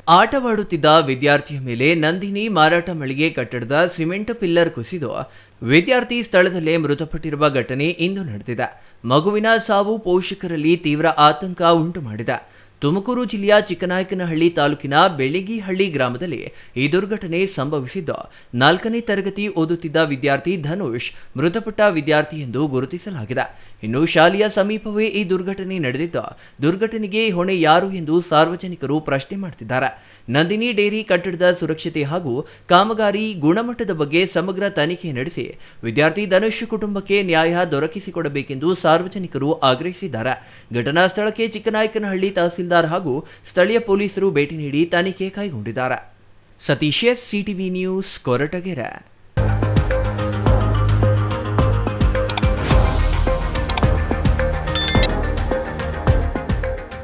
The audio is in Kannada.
ಆಟವಾಡುತ್ತಿದ್ದ ವಿದ್ಯಾರ್ಥಿಯ ಮೇಲೆ ನಂದಿನಿ ಮಾರಾಟ ಮಳಿಗೆ ಕಟ್ಟಡದ ಸಿಮೆಂಟ್ ಪಿಲ್ಲರ್ ಕುಸಿದು ವಿದ್ಯಾರ್ಥಿ ಸ್ಥಳದಲ್ಲೇ ಮೃತಪಟ್ಟಿರುವ ಘಟನೆ ಇಂದು ನಡೆದಿದೆ. ಮಗುವಿನ ಸಾವು ಪೋಷಕರಲ್ಲಿ ತೀವ್ರ ಆತಂಕ ಉಂಟು ಮಾಡಿದೆ. ತುಮಕೂರು ಜಿಲ್ಲೆಯ ಚಿಕ್ಕನಾಯಕನಹಳ್ಳಿ ತಾಲೂಕಿನ ಬೆಳಗಿಹಳ್ಳಿ ಗ್ರಾಮದಲ್ಲಿ ಈ ದುರ್ಘಟನೆ ಸಂಭವಿಸಿದ್ದು, 4ನೇ ತರಗತಿ ಓದುತ್ತಿದ್ದ ವಿದ್ಯಾರ್ಥಿ ಧನುಷ್ ಮೃತಪಟ್ಟ ವಿದ್ಯಾರ್ಥಿ ಎಂದು ಗುರುತಿಸಲಾಗಿದೆ. ಇನ್ನು ಶಾಲೆಯ ಸಮೀಪವೇ ಈ ದುರ್ಘಟನೆ ನಡೆದಿದ್ದು, ದುರ್ಘಟನೆಗೆ ಹೊಣೆ ಯಾರು ಎಂದು ಸಾರ್ವಜನಿಕರು ಪ್ರಶ್ನೆ ಮಾಡುತ್ತಿದ್ದಾರೆ. ನಂದಿನಿ ಡೇರಿ ಕಟ್ಟಡದ ಸುರಕ್ಷತೆ ಹಾಗೂ ಕಾಮಗಾರಿ ಗುಣಮಟ್ಟದ ಬಗ್ಗೆ ಸಮಗ್ರ ತನಿಖೆ ನಡೆಸಿ ವಿದ್ಯಾರ್ಥಿ ಧನುಷ್ ಕುಟುಂಬಕ್ಕೆ ನ್ಯಾಯ ದೊರಕಿಸಿಕೊಡಬೇಕೆಂದು ಸಾರ್ವಜನಿಕರು ಆಗ್ರಹಿಸಿದ್ದಾರೆ. ಘಟನಾ ಸ್ಥಳಕ್ಕೆ ಚಿಕ್ಕನಾಯಕನಹಳ್ಳಿ ತಹಸೀಲ್ದಾರ್ ಹಾಗೂ ಸ್ಥಳೀಯ ಪೊಲೀಸರು ಭೇಟಿ ನೀಡಿ ತನಿಖೆ ಕೈಗೊಂಡಿದ್ದಾರೆ. Satish, CTV news, Koratagere.